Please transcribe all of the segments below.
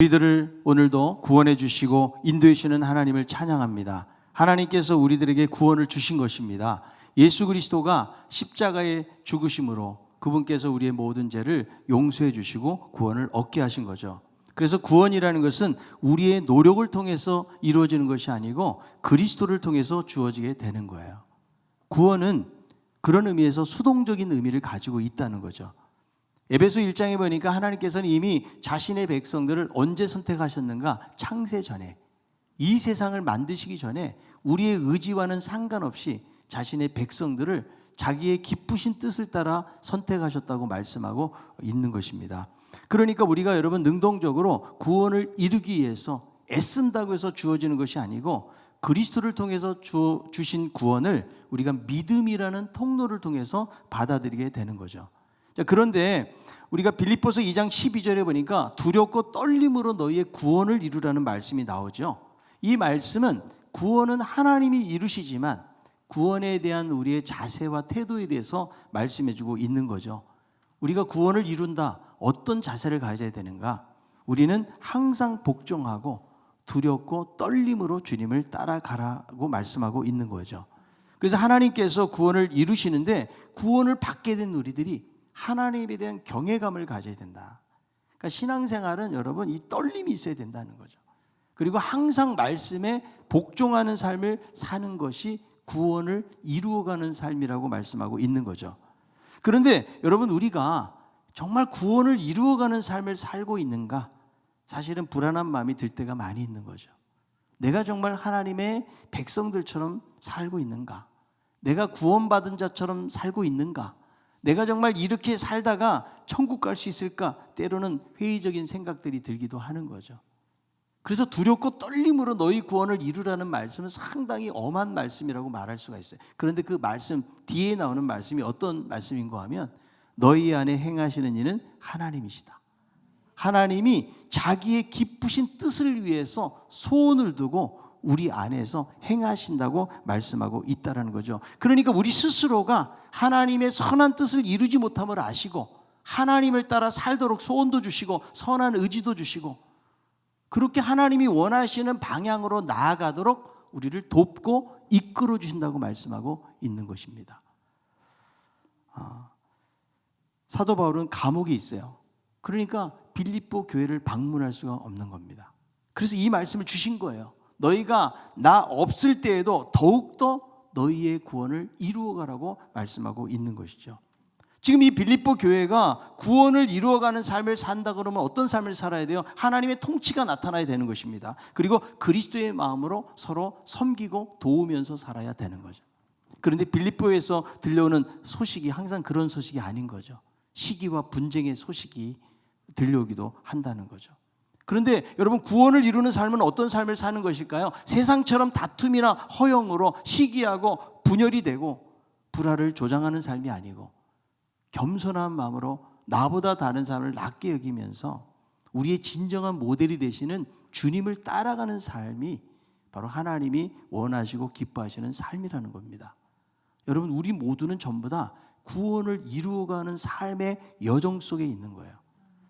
우리들을 오늘도 구원해 주시고 인도해 주시는 하나님을 찬양합니다. 하나님께서 우리들에게 구원을 주신 것입니다. 예수 그리스도가 십자가의 죽으심으로 그분께서 우리의 모든 죄를 용서해 주시고 구원을 얻게 하신 거죠. 그래서 구원이라는 것은 우리의 노력을 통해서 이루어지는 것이 아니고 그리스도를 통해서 주어지게 되는 거예요. 구원은 그런 의미에서 수동적인 의미를 가지고 있다는 거죠. 에베소 1장에 보니까 하나님께서는 이미 자신의 백성들을 언제 선택하셨는가? 창세 전에, 이 세상을 만드시기 전에 우리의 의지와는 상관없이 자신의 백성들을 자기의 기쁘신 뜻을 따라 선택하셨다고 말씀하고 있는 것입니다. 그러니까 우리가 여러분 능동적으로 구원을 이루기 위해서 애쓴다고 해서 주어지는 것이 아니고 그리스도를 통해서 주신 구원을 우리가 믿음이라는 통로를 통해서 받아들이게 되는 거죠. 자, 그런데 우리가 빌립보서 2장 12절에 보니까 두렵고 떨림으로 너희의 구원을 이루라는 말씀이 나오죠. 이 말씀은 구원은 하나님이 이루시지만 구원에 대한 우리의 자세와 태도에 대해서 말씀해주고 있는 거죠. 우리가 구원을 이룬다, 어떤 자세를 가져야 되는가? 우리는 항상 복종하고 두렵고 떨림으로 주님을 따라가라고 말씀하고 있는 거죠. 그래서 하나님께서 구원을 이루시는데 구원을 받게 된 우리들이 하나님에 대한 경외감을 가져야 된다. 그러니까 신앙생활은 여러분 이 떨림이 있어야 된다는 거죠. 그리고 항상 말씀에 복종하는 삶을 사는 것이 구원을 이루어가는 삶이라고 말씀하고 있는 거죠. 그런데 여러분 우리가 정말 구원을 이루어가는 삶을 살고 있는가? 사실은 불안한 마음이 들 때가 많이 있는 거죠. 내가 정말 하나님의 백성들처럼 살고 있는가? 내가 구원받은 자처럼 살고 있는가? 내가 정말 이렇게 살다가 천국 갈 수 있을까? 때로는 회의적인 생각들이 들기도 하는 거죠. 그래서 두렵고 떨림으로 너희 구원을 이루라는 말씀은 상당히 엄한 말씀이라고 말할 수가 있어요. 그런데 그 말씀 뒤에 나오는 말씀이 어떤 말씀인가 하면 너희 안에 행하시는 이는 하나님이시다. 하나님이 자기의 기쁘신 뜻을 위해서 소원을 두고 우리 안에서 행하신다고 말씀하고 있다는 거죠. 그러니까 우리 스스로가 하나님의 선한 뜻을 이루지 못함을 아시고 하나님을 따라 살도록 소원도 주시고 선한 의지도 주시고 그렇게 하나님이 원하시는 방향으로 나아가도록 우리를 돕고 이끌어 주신다고 말씀하고 있는 것입니다. 사도 바울은 감옥에 있어요. 그러니까 빌립보 교회를 방문할 수가 없는 겁니다. 그래서 이 말씀을 주신 거예요. 너희가 나 없을 때에도 더욱더 너희의 구원을 이루어가라고 말씀하고 있는 것이죠. 지금 이 빌립보 교회가 구원을 이루어가는 삶을 산다 그러면 어떤 삶을 살아야 돼요? 하나님의 통치가 나타나야 되는 것입니다. 그리고 그리스도의 마음으로 서로 섬기고 도우면서 살아야 되는 거죠. 그런데 빌립보에서 들려오는 소식이 항상 그런 소식이 아닌 거죠. 시기와 분쟁의 소식이 들려오기도 한다는 거죠. 그런데 여러분 구원을 이루는 삶은 어떤 삶을 사는 것일까요? 세상처럼 다툼이나 허영으로 시기하고 분열이 되고 불화를 조장하는 삶이 아니고 겸손한 마음으로 나보다 다른 사람을 낮게 여기면서 우리의 진정한 모델이 되시는 주님을 따라가는 삶이 바로 하나님이 원하시고 기뻐하시는 삶이라는 겁니다. 여러분 우리 모두는 전부 다 구원을 이루어가는 삶의 여정 속에 있는 거예요.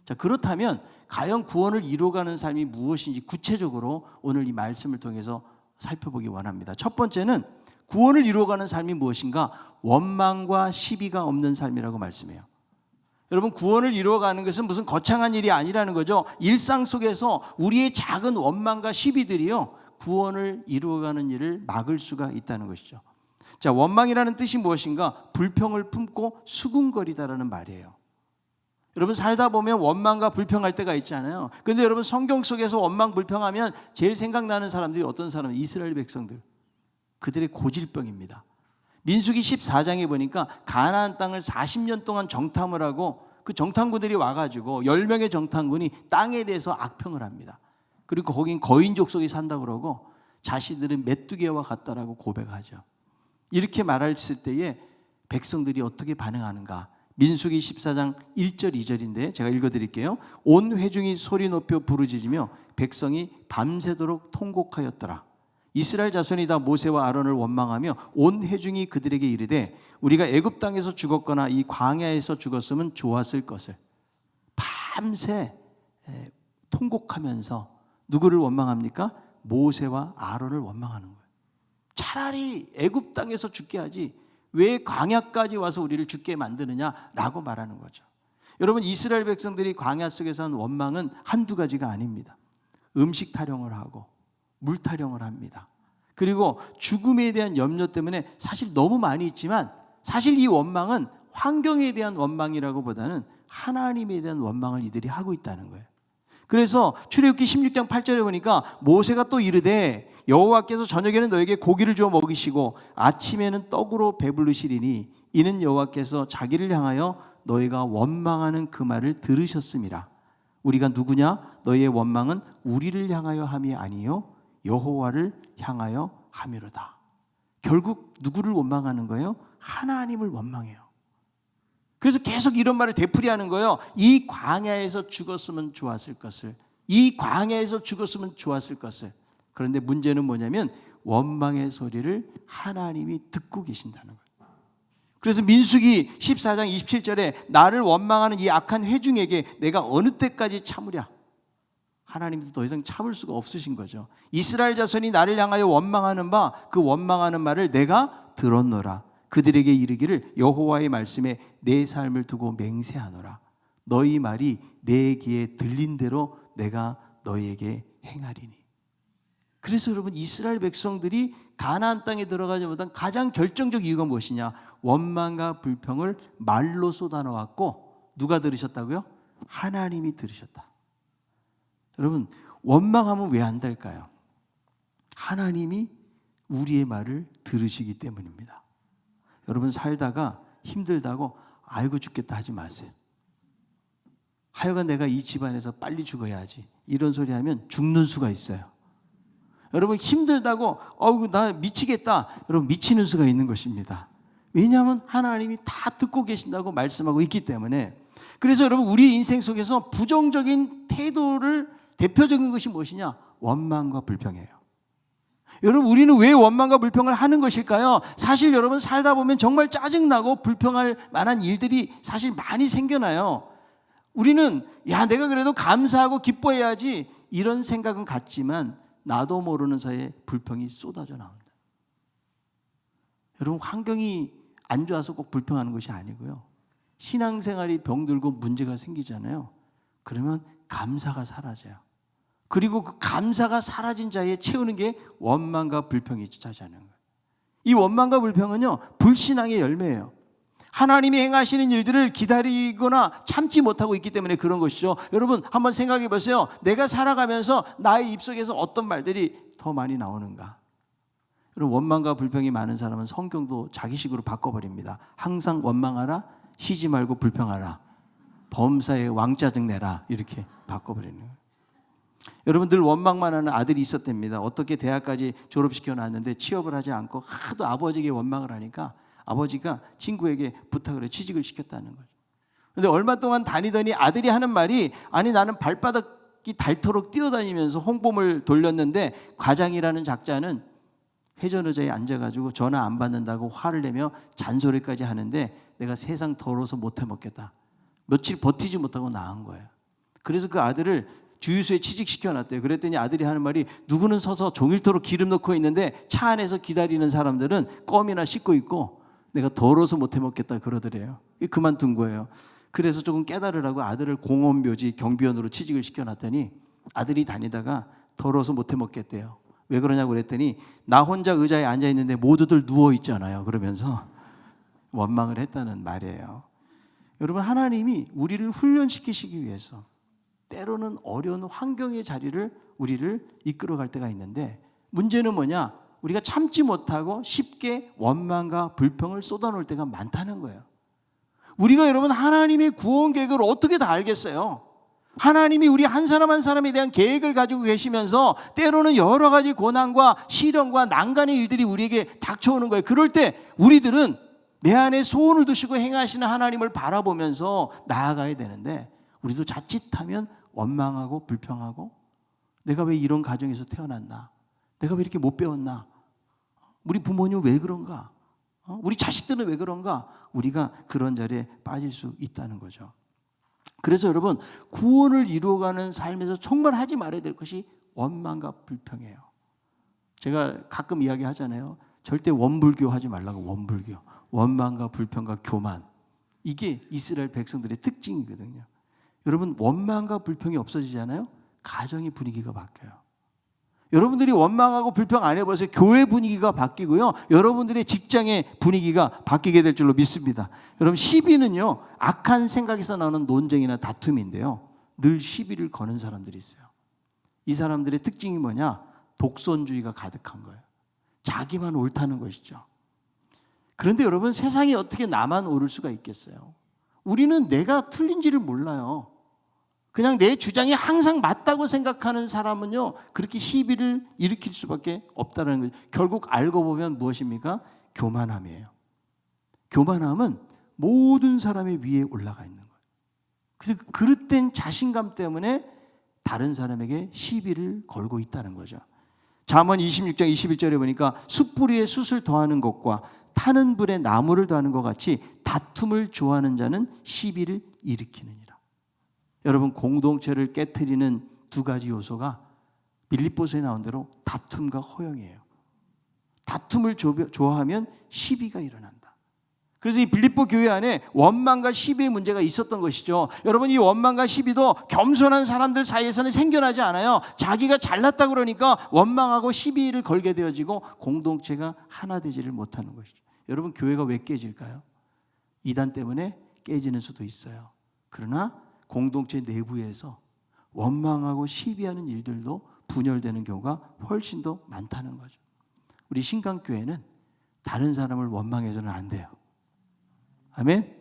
자, 그렇다면 과연 구원을 이루어가는 삶이 무엇인지 구체적으로 오늘 이 말씀을 통해서 살펴보기 원합니다. 첫 번째는 구원을 이루어가는 삶이 무엇인가? 원망과 시비가 없는 삶이라고 말씀해요. 여러분 구원을 이루어가는 것은 무슨 거창한 일이 아니라는 거죠. 일상 속에서 우리의 작은 원망과 시비들이요 구원을 이루어가는 일을 막을 수가 있다는 것이죠. 자, 원망이라는 뜻이 무엇인가? 불평을 품고 수군거리다라는 말이에요. 여러분 살다 보면 원망과 불평할 때가 있잖아요. 그런데 여러분 성경 속에서 원망 불평하면 제일 생각나는 사람들이 어떤 사람? 이스라엘 백성들. 그들의 고질병입니다. 민수기 14장에 보니까 가나안 땅을 40년 동안 정탐을 하고 그 정탐꾼들이 와가지고 10명의 정탐꾼이 땅에 대해서 악평을 합니다. 그리고 거긴 거인 족속이 산다고 그러고 자신들은 메뚜기와 같다라고 고백하죠. 이렇게 말했을 때에 백성들이 어떻게 반응하는가? 민수기 14장 1절 2절인데 제가 읽어드릴게요. 온 회중이 소리 높여 부르짖으며 백성이 밤새도록 통곡하였더라. 이스라엘 자손이 다 모세와 아론을 원망하며 온 회중이 그들에게 이르되 우리가 애굽 땅에서 죽었거나 이 광야에서 죽었으면 좋았을 것을. 밤새 통곡하면서 누구를 원망합니까? 모세와 아론을 원망하는 거예요. 차라리 애굽 땅에서 죽게 하지 왜 광야까지 와서 우리를 죽게 만드느냐라고 말하는 거죠. 여러분, 이스라엘 백성들이 광야 속에서 한 원망은 한두 가지가 아닙니다. 음식 타령을 하고 물 타령을 합니다. 그리고 죽음에 대한 염려 때문에 사실 너무 많이 있지만 사실 이 원망은 환경에 대한 원망이라고 보다는 하나님에 대한 원망을 이들이 하고 있다는 거예요. 그래서 출애굽기 16장 8절에 보니까 모세가 또 이르되 여호와께서 저녁에는 너에게 고기를 주어 먹이시고 아침에는 떡으로 배부르시리니 이는 여호와께서 자기를 향하여 너희가 원망하는 그 말을 들으셨음이라. 우리가 누구냐? 너희의 원망은 우리를 향하여 함이 아니요 여호와를 향하여 함이로다. 결국 누구를 원망하는 거예요? 하나님을 원망해요. 그래서 계속 이런 말을 되풀이하는 거예요. 이 광야에서 죽었으면 좋았을 것을, 이 광야에서 죽었으면 좋았을 것을. 그런데 문제는 뭐냐면 원망의 소리를 하나님이 듣고 계신다는 거예요. 그래서 민수기 14장 27절에 나를 원망하는 이 악한 회중에게 내가 어느 때까지 참으랴. 하나님도 더 이상 참을 수가 없으신 거죠. 이스라엘 자손이 나를 향하여 원망하는 바 그 원망하는 말을 내가 들었노라. 그들에게 이르기를 여호와의 말씀에 내 삶을 두고 맹세하노라. 너희 말이 내 귀에 들린 대로 내가 너희에게 행하리니. 그래서 여러분, 이스라엘 백성들이 가나안 땅에 들어가지 못한 가장 결정적 이유가 무엇이냐? 원망과 불평을 말로 쏟아놓았고 누가 들으셨다고요? 하나님이 들으셨다. 여러분, 원망하면 왜 안 될까요? 하나님이 우리의 말을 들으시기 때문입니다. 여러분, 살다가 힘들다고 아이고 죽겠다 하지 마세요. 하여간 내가 이 집안에서 빨리 죽어야지 이런 소리 하면 죽는 수가 있어요. 여러분, 힘들다고 어우 나 미치겠다, 여러분 미치는 수가 있는 것입니다. 왜냐하면 하나님이 다 듣고 계신다고 말씀하고 있기 때문에. 그래서 여러분, 우리 인생 속에서 부정적인 태도를 대표적인 것이 무엇이냐? 원망과 불평이에요. 여러분, 우리는 왜 원망과 불평을 하는 것일까요? 사실 여러분, 살다 보면 정말 짜증나고 불평할 만한 일들이 사실 많이 생겨나요. 우리는 야 내가 그래도 감사하고 기뻐해야지 이런 생각은 같지만 나도 모르는 사이에 불평이 쏟아져 나온다. 여러분, 환경이 안 좋아서 꼭 불평하는 것이 아니고요. 신앙생활이 병들고 문제가 생기잖아요. 그러면 감사가 사라져요. 그리고 그 감사가 사라진 자에 채우는 게 원망과 불평이 차지하는 거예요. 이 원망과 불평은요, 불신앙의 열매예요. 하나님이 행하시는 일들을 기다리거나 참지 못하고 있기 때문에 그런 것이죠. 여러분, 한번 생각해 보세요. 내가 살아가면서 나의 입속에서 어떤 말들이 더 많이 나오는가? 여러분, 원망과 불평이 많은 사람은 성경도 자기식으로 바꿔버립니다. 항상 원망하라, 쉬지 말고 불평하라, 범사에 왕짜증 내라, 이렇게 바꿔버리는 거예요. 여러분, 늘 원망만 하는 아들이 있었답니다. 어떻게 대학까지 졸업시켜 놨는데 취업을 하지 않고 하도 아버지에게 원망을 하니까 아버지가 친구에게 부탁을 해 취직을 시켰다는 거죠. 그런데 얼마 동안 다니더니 아들이 하는 말이, 아니 나는 발바닥이 닳도록 뛰어다니면서 홍보물 돌렸는데 과장이라는 작자는 회전 의자에 앉아가지고 전화 안 받는다고 화를 내며 잔소리까지 하는데 내가 세상 더러워서 못 해먹겠다. 며칠 버티지 못하고 나간 거예요. 그래서 그 아들을 주유소에 취직시켜놨대요. 그랬더니 아들이 하는 말이, 누구는 서서 종일토록 기름 넣고 있는데 차 안에서 기다리는 사람들은 껌이나 씻고 있고 내가 더러워서 못 해먹겠다 그러더래요. 그만둔 거예요. 그래서 조금 깨달으라고 아들을 공원묘지 경비원으로 취직을 시켜놨더니 아들이 다니다가 더러워서 못 해먹겠대요. 왜 그러냐고 그랬더니 나 혼자 의자에 앉아있는데 모두들 누워있잖아요. 그러면서 원망을 했다는 말이에요. 여러분, 하나님이 우리를 훈련시키시기 위해서 때로는 어려운 환경의 자리를 우리를 이끌어갈 때가 있는데, 문제는 뭐냐? 우리가 참지 못하고 쉽게 원망과 불평을 쏟아놓을 때가 많다는 거예요. 우리가 여러분, 하나님의 구원 계획을 어떻게 다 알겠어요? 하나님이 우리 한 사람 한 사람에 대한 계획을 가지고 계시면서 때로는 여러 가지 고난과 시련과 난간의 일들이 우리에게 닥쳐오는 거예요. 그럴 때 우리들은 내 안에 소원을 두시고 행하시는 하나님을 바라보면서 나아가야 되는데, 우리도 자칫하면 원망하고 불평하고, 내가 왜 이런 가정에서 태어났나? 내가 왜 이렇게 못 배웠나? 우리 부모님은 왜 그런가? 우리 자식들은 왜 그런가? 우리가 그런 자리에 빠질 수 있다는 거죠. 그래서 여러분, 구원을 이루어가는 삶에서 정말 하지 말아야 될 것이 원망과 불평이에요. 제가 가끔 이야기하잖아요. 절대 원불교 하지 말라고. 원불교. 원망과 불평과 교만. 이게 이스라엘 백성들의 특징이거든요. 여러분, 원망과 불평이 없어지잖아요. 가정의 분위기가 바뀌어요. 여러분들이 원망하고 불평 안 해보세요. 교회 분위기가 바뀌고요. 여러분들의 직장의 분위기가 바뀌게 될 줄로 믿습니다. 여러분, 시비는요, 악한 생각에서 나오는 논쟁이나 다툼인데요. 늘 시비를 거는 사람들이 있어요. 이 사람들의 특징이 뭐냐? 독선주의가 가득한 거예요. 자기만 옳다는 것이죠. 그런데 여러분, 세상이 어떻게 나만 옳을 수가 있겠어요? 우리는 내가 틀린지를 몰라요. 그냥 내 주장이 항상 맞다고 생각하는 사람은요, 그렇게 시비를 일으킬 수밖에 없다는 거죠. 결국 알고 보면 무엇입니까? 교만함이에요. 교만함은 모든 사람의 위에 올라가 있는 거예요. 그래서 그릇된 자신감 때문에 다른 사람에게 시비를 걸고 있다는 거죠. 잠언 26장 21절에 보니까 숯불위에 숯을 더하는 것과 타는 불에 나무를 더하는 것 같이 다툼을 좋아하는 자는 시비를 일으키느니라. 여러분, 공동체를 깨트리는 두 가지 요소가 빌립보서에 나온 대로 다툼과 허영이에요. 다툼을 좋아하면 시비가 일어난다. 그래서 이 빌립보 교회 안에 원망과 시비의 문제가 있었던 것이죠. 여러분, 이 원망과 시비도 겸손한 사람들 사이에서는 생겨나지 않아요. 자기가 잘났다 그러니까 원망하고 시비를 걸게 되어지고 공동체가 하나 되지를 못하는 것이죠. 여러분, 교회가 왜 깨질까요? 이단 때문에 깨지는 수도 있어요. 그러나 공동체 내부에서 원망하고 시비하는 일들도 분열되는 경우가 훨씬 더 많다는 거죠. 우리 신강교회는 다른 사람을 원망해서는 안 돼요. 아멘?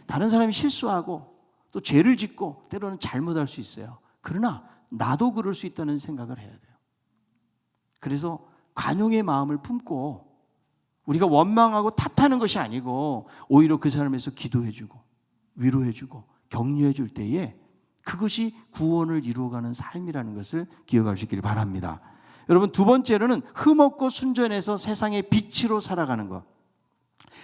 다른 사람이 실수하고 또 죄를 짓고 때로는 잘못할 수 있어요. 그러나 나도 그럴 수 있다는 생각을 해야 돼요. 그래서 관용의 마음을 품고 우리가 원망하고 탓하는 것이 아니고 오히려 그 사람에서 기도해주고 위로해주고 격려해 줄 때에 그것이 구원을 이루어가는 삶이라는 것을 기억할 수 있기를 바랍니다. 여러분, 두 번째로는 흠없고 순전해서 세상의 빛으로 살아가는 것.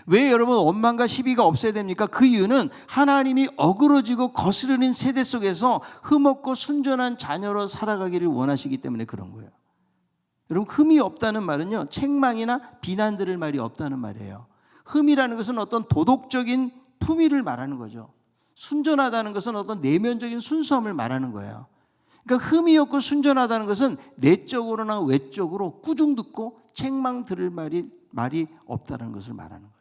왜 여러분 원망과 시비가 없어야 됩니까? 그 이유는 하나님이 어그러지고 거스르는 세대 속에서 흠없고 순전한 자녀로 살아가기를 원하시기 때문에 그런 거예요. 여러분, 흠이 없다는 말은요, 책망이나 비난 들을 말이 없다는 말이에요. 흠이라는 것은 어떤 도덕적인 품위를 말하는 거죠. 순전하다는 것은 어떤 내면적인 순수함을 말하는 거예요. 그러니까 흠이 없고 순전하다는 것은 내적으로나 외적으로 꾸중 듣고 책망 들을 말이 없다는 것을 말하는 거예요.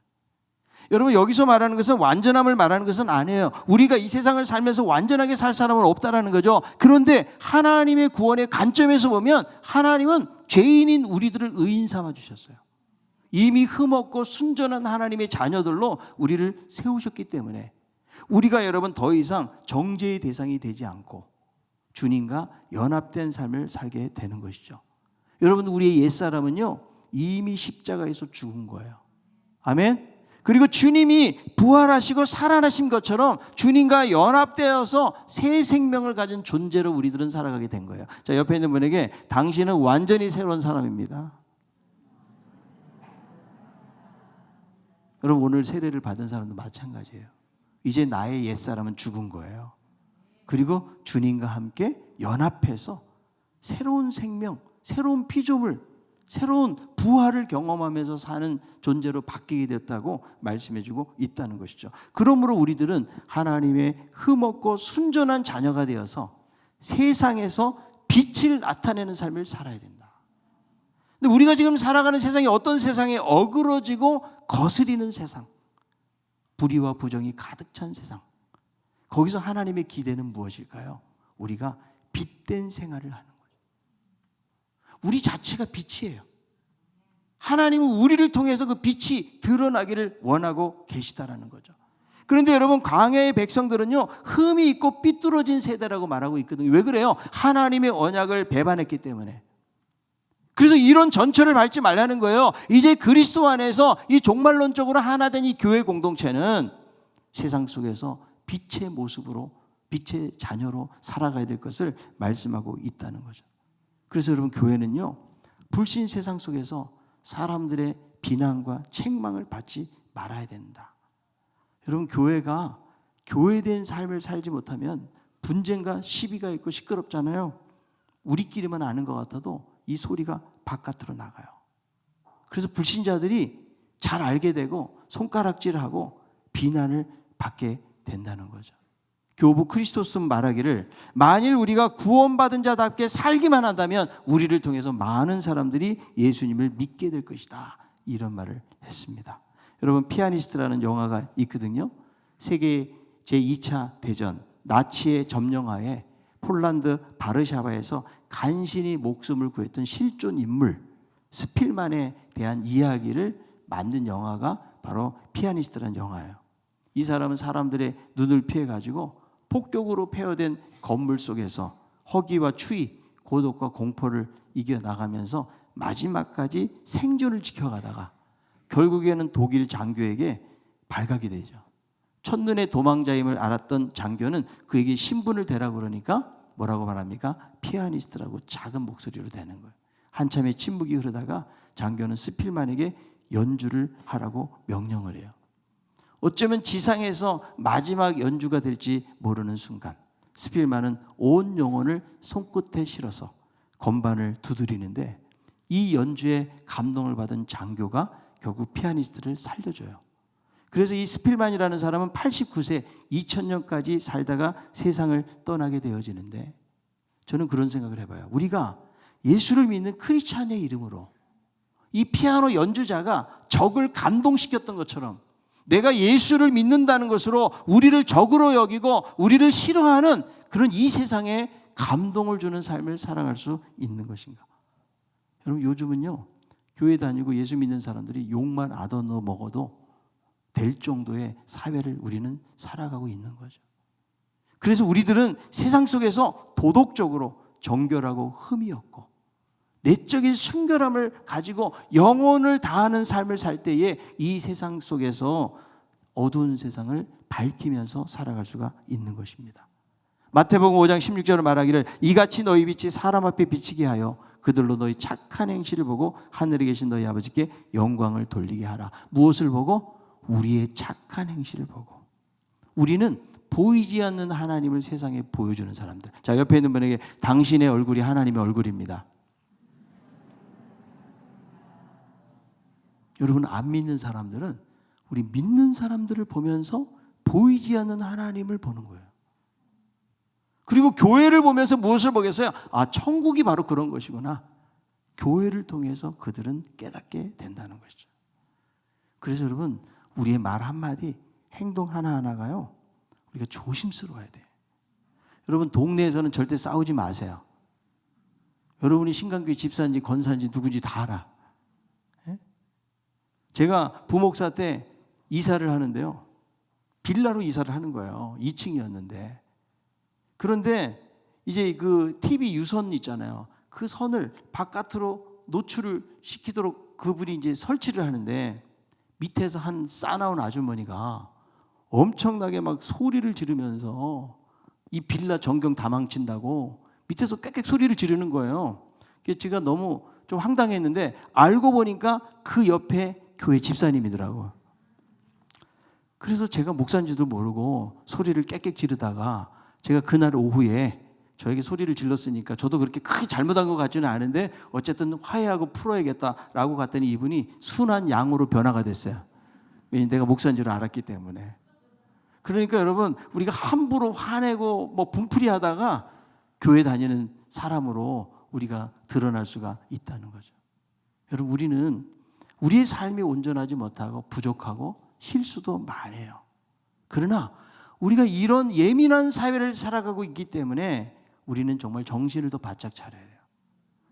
여러분, 여기서 말하는 것은 완전함을 말하는 것은 아니에요. 우리가 이 세상을 살면서 완전하게 살 사람은 없다라는 거죠. 그런데 하나님의 구원의 관점에서 보면 하나님은 죄인인 우리들을 의인 삼아 주셨어요. 이미 흠없고 순전한 하나님의 자녀들로 우리를 세우셨기 때문에 우리가 여러분 더 이상 정죄의 대상이 되지 않고 주님과 연합된 삶을 살게 되는 것이죠. 여러분, 우리의 옛사람은요, 이미 십자가에서 죽은 거예요. 아멘. 그리고 주님이 부활하시고 살아나신 것처럼 주님과 연합되어서 새 생명을 가진 존재로 우리들은 살아가게 된 거예요. 자, 옆에 있는 분에게 당신은 완전히 새로운 사람입니다. 여러분, 오늘 세례를 받은 사람도 마찬가지예요. 이제 나의 옛사람은 죽은 거예요. 그리고 주님과 함께 연합해서 새로운 생명, 새로운 피조물, 새로운 부활을 경험하면서 사는 존재로 바뀌게 됐다고 말씀해주고 있다는 것이죠. 그러므로 우리들은 하나님의 흠없고 순전한 자녀가 되어서 세상에서 빛을 나타내는 삶을 살아야 된다. 근데 우리가 지금 살아가는 세상이 어떤 세상에 어그러지고 거스리는 세상, 불의와 부정이 가득 찬 세상, 거기서 하나님의 기대는 무엇일까요? 우리가 빛된 생활을 하는 거예요. 우리 자체가 빛이에요. 하나님은 우리를 통해서 그 빛이 드러나기를 원하고 계시다라는 거죠. 그런데 여러분, 광야의 백성들은요, 흠이 있고 삐뚤어진 세대라고 말하고 있거든요. 왜 그래요? 하나님의 언약을 배반했기 때문에. 그래서 이런 전철을 밟지 말라는 거예요. 이제 그리스도 안에서 이 종말론적으로 하나 된 이 교회 공동체는 세상 속에서 빛의 모습으로, 빛의 자녀로 살아가야 될 것을 말씀하고 있다는 거죠. 그래서 여러분, 교회는요, 불신 세상 속에서 사람들의 비난과 책망을 받지 말아야 된다. 여러분, 교회가 교회된 삶을 살지 못하면 분쟁과 시비가 있고 시끄럽잖아요. 우리끼리만 아는 것 같아도 이 소리가 바깥으로 나가요. 그래서 불신자들이 잘 알게 되고 손가락질하고 비난을 받게 된다는 거죠. 교부 크리스토스는 말하기를 만일 우리가 구원받은 자답게 살기만 한다면 우리를 통해서 많은 사람들이 예수님을 믿게 될 것이다. 이런 말을 했습니다. 여러분, 피아니스트라는 영화가 있거든요. 세계 제2차 대전 나치의 점령하에 폴란드 바르샤바에서 간신히 목숨을 구했던 실존 인물 스필만에 대한 이야기를 만든 영화가 바로 피아니스트라는 영화예요. 이 사람은 사람들의 눈을 피해가지고 폭격으로 폐허된 건물 속에서 허기와 추위, 고독과 공포를 이겨나가면서 마지막까지 생존을 지켜가다가 결국에는 독일 장교에게 발각이 되죠. 첫눈에 도망자임을 알았던 장교는 그에게 신분을 대라고 그러니까 뭐라고 말합니까? 피아니스트라고 작은 목소리로 대는 거예요. 한참의 침묵이 흐르다가 장교는 스필만에게 연주를 하라고 명령을 해요. 어쩌면 지상에서 마지막 연주가 될지 모르는 순간 스필만은 온 영혼을 손끝에 실어서 건반을 두드리는데 이 연주에 감동을 받은 장교가 결국 피아니스트를 살려줘요. 그래서 이 스필만이라는 사람은 89세 2000년까지 살다가 세상을 떠나게 되어지는데 저는 그런 생각을 해봐요. 우리가 예수를 믿는 크리스찬의 이름으로 이 피아노 연주자가 적을 감동시켰던 것처럼 내가 예수를 믿는다는 것으로 우리를 적으로 여기고 우리를 싫어하는 그런 이 세상에 감동을 주는 삶을 살아갈 수 있는 것인가? 여러분, 요즘은요 교회 다니고 예수 믿는 사람들이 욕만 아더너 먹어도 될 정도의 사회를 우리는 살아가고 있는 거죠. 그래서 우리들은 세상 속에서 도덕적으로 정결하고 흠이 없고 내적인 순결함을 가지고 영혼을 다하는 삶을 살 때에 이 세상 속에서 어두운 세상을 밝히면서 살아갈 수가 있는 것입니다. 마태복음 5장 16절을 말하기를 이같이 너희 빛이 사람 앞에 비치게 하여 그들로 너희 착한 행실을 보고 하늘에 계신 너희 아버지께 영광을 돌리게 하라. 무엇을 보고? 우리의 착한 행실을 보고. 우리는 보이지 않는 하나님을 세상에 보여주는 사람들. 자, 옆에 있는 분에게 당신의 얼굴이 하나님의 얼굴입니다. 여러분, 안 믿는 사람들은 우리 믿는 사람들을 보면서 보이지 않는 하나님을 보는 거예요. 그리고 교회를 보면서 무엇을 보겠어요? 아, 천국이 바로 그런 것이구나. 교회를 통해서 그들은 깨닫게 된다는 것이죠. 그래서 여러분, 우리의 말 한마디, 행동 하나하나가요, 우리가 조심스러워야 돼요. 여러분, 동네에서는 절대 싸우지 마세요. 여러분이 신강교회 집사인지 권사인지 누군지 다 알아. 제가 부목사 때 이사를 하는데요, 빌라로 이사를 하는 거예요. 2층이었는데. 그런데 이제 그 TV 유선 있잖아요. 그 선을 바깥으로 노출을 시키도록 그분이 이제 설치를 하는데 밑에서 한 싸나운 아주머니가 엄청나게 막 소리를 지르면서 이 빌라 전경 다 망친다고 밑에서 꽥꽥 소리를 지르는 거예요. 그래서 제가 너무 좀 황당했는데 알고 보니까 그 옆에 교회 집사님이더라고요. 그래서 제가 목사인지도 모르고 소리를 꽥꽥 지르다가 제가 그날 오후에 저에게 소리를 질렀으니까 저도 그렇게 크게 잘못한 것 같지는 않은데 어쨌든 화해하고 풀어야겠다라고 갔더니 이분이 순한 양으로 변화가 됐어요. 왜냐면 내가 목사인 줄 알았기 때문에. 그러니까 여러분, 우리가 함부로 화내고 뭐 분풀이 하다가 교회 다니는 사람으로 우리가 드러날 수가 있다는 거죠. 여러분, 우리는 우리의 삶이 온전하지 못하고 부족하고 실수도 많아요. 그러나 우리가 이런 예민한 사회를 살아가고 있기 때문에 우리는 정말 정신을 더 바짝 차려야 돼요.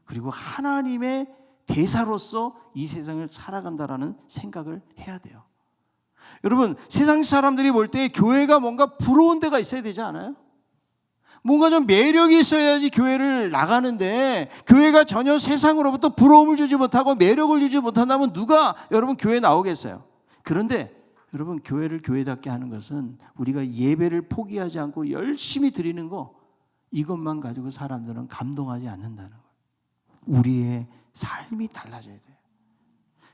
그리고 하나님의 대사로서 이 세상을 살아간다라는 생각을 해야 돼요. 여러분, 세상 사람들이 볼 때 교회가 뭔가 부러운 데가 있어야 되지 않아요? 뭔가 좀 매력이 있어야지 교회를 나가는데 교회가 전혀 세상으로부터 부러움을 주지 못하고 매력을 주지 못한다면 누가 여러분 교회에 나오겠어요? 그런데 여러분, 교회를 교회답게 하는 것은 우리가 예배를 포기하지 않고 열심히 드리는 거, 이것만 가지고 사람들은 감동하지 않는다는 거예요. 우리의 삶이 달라져야 돼요.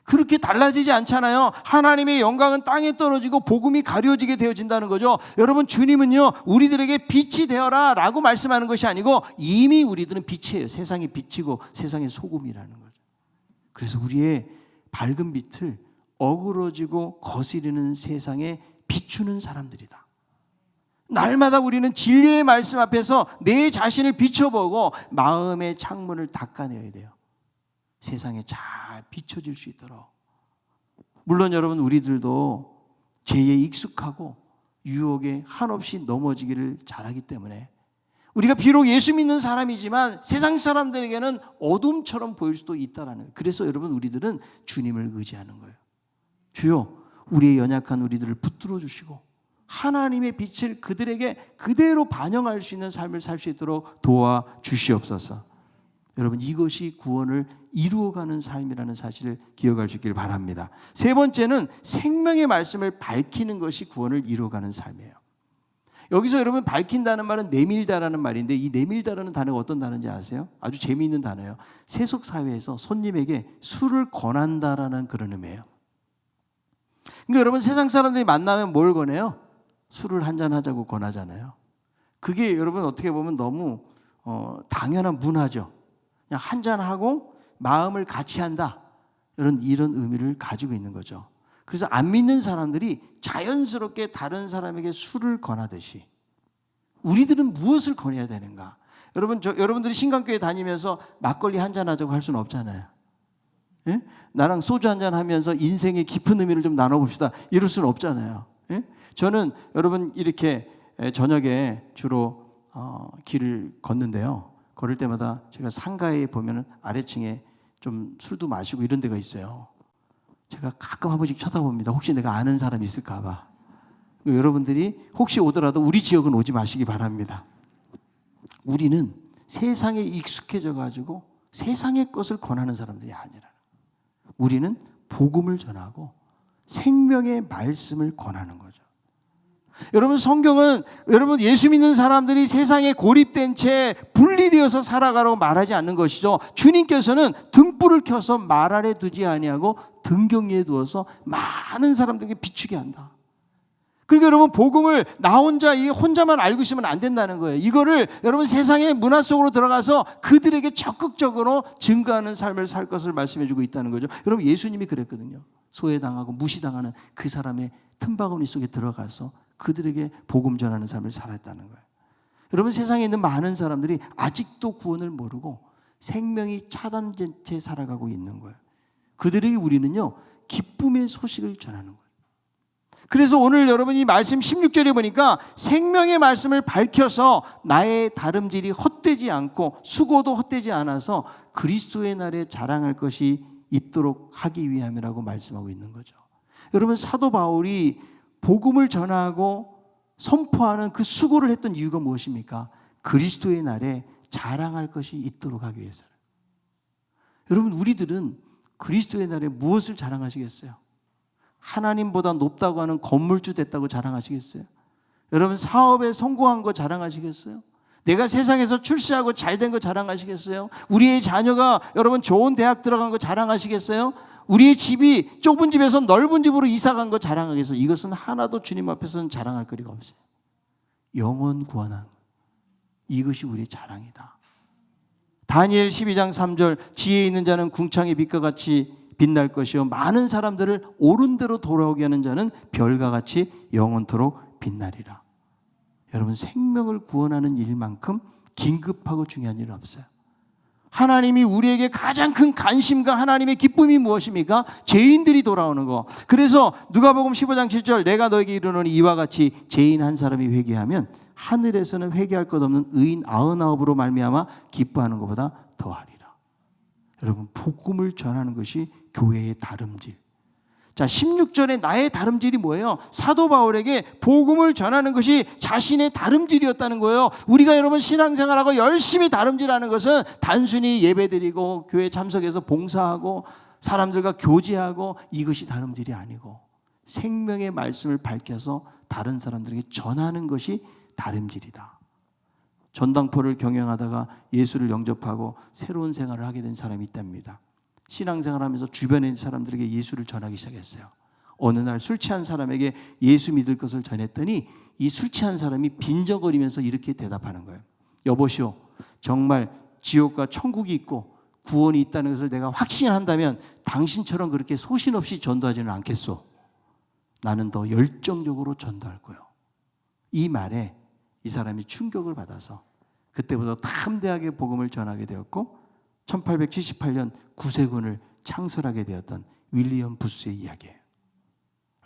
그렇게 달라지지 않잖아요. 하나님의 영광은 땅에 떨어지고 복음이 가려지게 되어진다는 거죠. 여러분, 주님은요 우리들에게 빛이 되어라 라고 말씀하는 것이 아니고 이미 우리들은 빛이에요. 세상의 빛이고 세상의 소금이라는 거죠. 그래서 우리의 밝은 빛을 어그러지고 거스리는 세상에 비추는 사람들이다. 날마다 우리는 진리의 말씀 앞에서 내 자신을 비춰보고 마음의 창문을 닦아내야 돼요. 세상에 잘 비춰질 수 있도록. 물론 여러분, 우리들도 죄에 익숙하고 유혹에 한없이 넘어지기를 잘하기 때문에 우리가 비록 예수 믿는 사람이지만 세상 사람들에게는 어둠처럼 보일 수도 있다라는 거예요. 그래서 여러분, 우리들은 주님을 의지하는 거예요. 주여, 우리의 연약한 우리들을 붙들어 주시고 하나님의 빛을 그들에게 그대로 반영할 수 있는 삶을 살 수 있도록 도와 주시옵소서. 여러분, 이것이 구원을 이루어가는 삶이라는 사실을 기억할 수 있기를 바랍니다. 세 번째는 생명의 말씀을 밝히는 것이 구원을 이루어가는 삶이에요. 여기서 여러분, 밝힌다는 말은 내밀다라는 말인데, 이 내밀다라는 단어가 어떤 단어인지 아세요? 아주 재미있는 단어예요. 세속사회에서 손님에게 술을 권한다라는 그런 의미예요. 그러니까 여러분, 세상 사람들이 만나면 뭘 권해요? 술을 한잔 하자고 권하잖아요. 그게 여러분 어떻게 보면 너무 당연한 문화죠. 그냥 한잔하고 마음을 같이 한다, 이런 의미를 가지고 있는 거죠. 그래서 안 믿는 사람들이 자연스럽게 다른 사람에게 술을 권하듯이 우리들은 무엇을 권해야 되는가? 여러분들이 신강교회 다니면서 막걸리 한잔 하자고 할 수는 없잖아요. 예? 나랑 소주 한잔 하면서 인생의 깊은 의미를 좀 나눠봅시다, 이럴 수는 없잖아요. 예? 저는 여러분 이렇게 저녁에 주로 길을 걷는데요, 걸을 때마다 제가 상가에 보면 아래층에 좀 술도 마시고 이런 데가 있어요. 제가 가끔 한 번씩 쳐다봅니다. 혹시 내가 아는 사람이 있을까 봐. 여러분들이 혹시 오더라도 우리 지역은 오지 마시기 바랍니다. 우리는 세상에 익숙해져 가지고 세상의 것을 권하는 사람들이 아니라, 우리는 복음을 전하고 생명의 말씀을 권하는 거죠. 여러분, 성경은 여러분 예수 믿는 사람들이 세상에 고립된 채 분리되어서 살아가라고 말하지 않는 것이죠. 주님께서는 등불을 켜서 말 아래 두지 아니하고 등경위에 두어서 많은 사람들에게 비추게 한다. 그러니까 여러분, 복음을 나 혼자만 알고 있으면 안 된다는 거예요. 이거를 여러분 세상의 문화 속으로 들어가서 그들에게 적극적으로 증거하는 삶을 살 것을 말씀해 주고 있다는 거죠. 여러분, 예수님이 그랬거든요. 소외당하고 무시당하는 그 사람의 틈바구니 속에 들어가서 그들에게 복음 전하는 삶을 살았다는 거예요. 여러분, 세상에 있는 많은 사람들이 아직도 구원을 모르고 생명이 차단된 채 살아가고 있는 거예요. 그들에게 우리는요, 기쁨의 소식을 전하는 거예요. 그래서 오늘 여러분이 말씀 16절에 보니까 생명의 말씀을 밝혀서 나의 다름질이 헛되지 않고 수고도 헛되지 않아서 그리스도의 날에 자랑할 것이 있도록 하기 위함이라고 말씀하고 있는 거죠. 여러분, 사도 바울이 복음을 전하고 선포하는 그 수고를 했던 이유가 무엇입니까? 그리스도의 날에 자랑할 것이 있도록 하기 위해서요. 여러분, 우리들은 그리스도의 날에 무엇을 자랑하시겠어요? 하나님보다 높다고 하는 건물주 됐다고 자랑하시겠어요? 여러분, 사업에 성공한 거 자랑하시겠어요? 내가 세상에서 출세하고 잘된 거 자랑하시겠어요? 우리의 자녀가 여러분 좋은 대학 들어간 거 자랑하시겠어요? 우리의 집이 좁은 집에서 넓은 집으로 이사 간 거 자랑하겠어요? 이것은 하나도 주님 앞에서는 자랑할 거리가 없어요. 영혼 구원한 것, 이것이 우리의 자랑이다. 다니엘 12장 3절, 지혜 있는 자는 궁창의 빛과 같이 빛날 것이요 많은 사람들을 옳은 대로 돌아오게 하는 자는 별과 같이 영원토록 빛나리라. 여러분, 생명을 구원하는 일만큼 긴급하고 중요한 일은 없어요. 하나님이 우리에게 가장 큰 관심과 하나님의 기쁨이 무엇입니까? 죄인들이 돌아오는 거. 그래서 누가복음 15장 7절, 내가 너에게 이르노니 이와 같이 죄인 한 사람이 회개하면 하늘에서는 회개할 것 없는 의인 99으로 말미암아 기뻐하는 것보다 더하리라. 여러분, 복음을 전하는 것이 교회의 다름질. 자, 16절에 나의 다름질이 뭐예요? 사도 바울에게 복음을 전하는 것이 자신의 다름질이었다는 거예요. 우리가 여러분 신앙생활하고 열심히 다름질하는 것은 단순히 예배드리고 교회 참석해서 봉사하고 사람들과 교제하고 이것이 다름질이 아니고 생명의 말씀을 밝혀서 다른 사람들에게 전하는 것이 다름질이다. 전당포를 경영하다가 예수를 영접하고 새로운 생활을 하게 된 사람이 있답니다. 신앙생활하면서 주변에 있는 사람들에게 예수를 전하기 시작했어요. 어느 날 술 취한 사람에게 예수 믿을 것을 전했더니 이 술 취한 사람이 빈정거리면서 이렇게 대답하는 거예요. 여보시오, 정말 지옥과 천국이 있고 구원이 있다는 것을 내가 확신한다면 당신처럼 그렇게 소신 없이 전도하지는 않겠소. 나는 더 열정적으로 전도할 거요. 이 말에 이 사람이 충격을 받아서 그때부터 담대하게 복음을 전하게 되었고 1878년 구세군을 창설하게 되었던 윌리엄 부스의 이야기예요.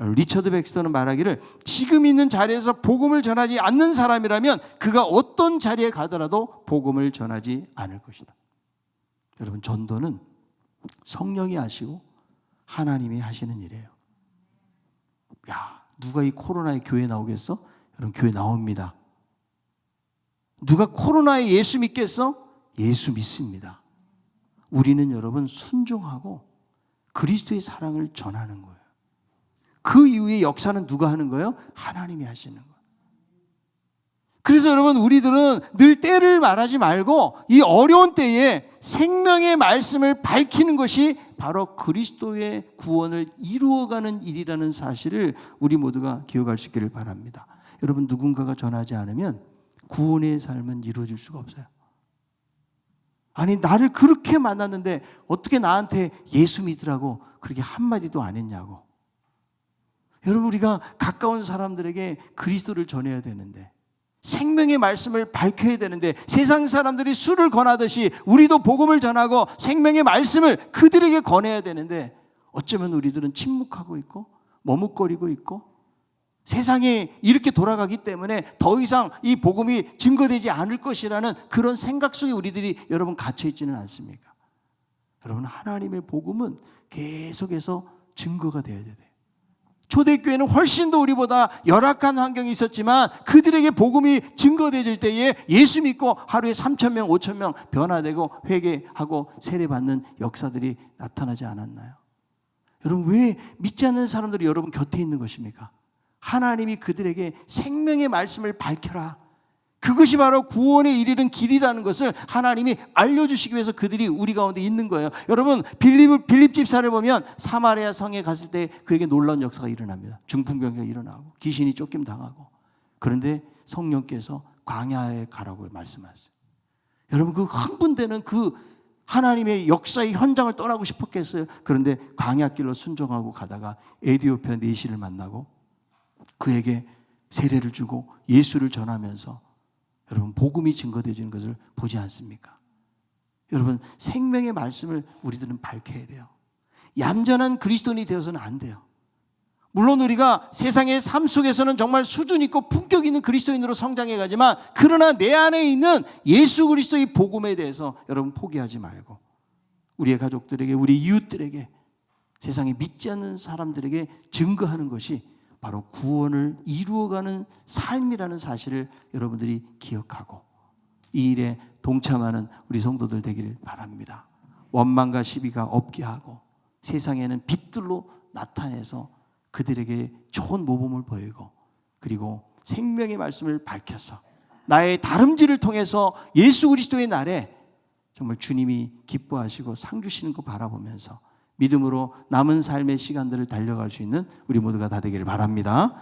리처드 백스터는 말하기를 지금 있는 자리에서 복음을 전하지 않는 사람이라면 그가 어떤 자리에 가더라도 복음을 전하지 않을 것이다. 여러분, 전도는 성령이 하시고 하나님이 하시는 일이에요. 야, 누가 이 코로나에 교회 나오겠어? 여러분, 교회 나옵니다. 누가 코로나에 예수 믿겠어? 예수 믿습니다. 우리는 여러분 순종하고 그리스도의 사랑을 전하는 거예요. 그 이후의 역사는 누가 하는 거예요? 하나님이 하시는 거예요. 그래서 여러분, 우리들은 늘 때를 말하지 말고 이 어려운 때에 생명의 말씀을 밝히는 것이 바로 그리스도의 구원을 이루어가는 일이라는 사실을 우리 모두가 기억할 수 있기를 바랍니다. 여러분, 누군가가 전하지 않으면 구원의 삶은 이루어질 수가 없어요. 아니, 나를 그렇게 만났는데 어떻게 나한테 예수 믿으라고 그렇게 한마디도 안 했냐고. 여러분, 우리가 가까운 사람들에게 그리스도를 전해야 되는데, 생명의 말씀을 밝혀야 되는데, 세상 사람들이 술을 권하듯이 우리도 복음을 전하고 생명의 말씀을 그들에게 권해야 되는데, 어쩌면 우리들은 침묵하고 있고 머뭇거리고 있고 세상이 이렇게 돌아가기 때문에 더 이상 이 복음이 증거되지 않을 것이라는 그런 생각 속에 우리들이 여러분 갇혀 있지는 않습니까? 여러분, 하나님의 복음은 계속해서 증거가 되어야 돼요. 초대교회는 훨씬 더 우리보다 열악한 환경이 있었지만 그들에게 복음이 증거되질 때에 예수 믿고 하루에 3,000명, 5,000명 변화되고 회개하고 세례받는 역사들이 나타나지 않았나요? 여러분, 왜 믿지 않는 사람들이 여러분 곁에 있는 것입니까? 하나님이 그들에게 생명의 말씀을 밝혀라. 그것이 바로 구원에 이르는 길이라는 것을 하나님이 알려주시기 위해서 그들이 우리 가운데 있는 거예요. 여러분, 빌립 집사를 보면 사마리아 성에 갔을 때 그에게 놀라운 역사가 일어납니다. 중풍병자가 일어나고 귀신이 쫓김 당하고. 그런데 성령께서 광야에 가라고 말씀하셨어요. 여러분, 그 흥분되는 그 하나님의 역사의 현장을 떠나고 싶었겠어요? 그런데 광야길로 순종하고 가다가 에디오피아 내시를 만나고 그에게 세례를 주고 예수를 전하면서 여러분, 복음이 증거되어지는 것을 보지 않습니까? 여러분, 생명의 말씀을 우리들은 밝혀야 돼요. 얌전한 그리스도인이 되어서는 안 돼요. 물론 우리가 세상의 삶 속에서는 정말 수준 있고 품격 있는 그리스도인으로 성장해 가지만, 그러나 내 안에 있는 예수 그리스도의 복음에 대해서 여러분 포기하지 말고 우리의 가족들에게, 우리 이웃들에게, 세상에 믿지 않는 사람들에게 증거하는 것이 바로 구원을 이루어가는 삶이라는 사실을 여러분들이 기억하고 이 일에 동참하는 우리 성도들 되기를 바랍니다. 원망과 시비가 없게 하고 세상에는 빛들로 나타내서 그들에게 좋은 모범을 보이고, 그리고 생명의 말씀을 밝혀서 나의 다름질을 통해서 예수 그리스도의 날에 정말 주님이 기뻐하시고 상 주시는 거 바라보면서 믿음으로 남은 삶의 시간들을 달려갈 수 있는 우리 모두가 다 되기를 바랍니다.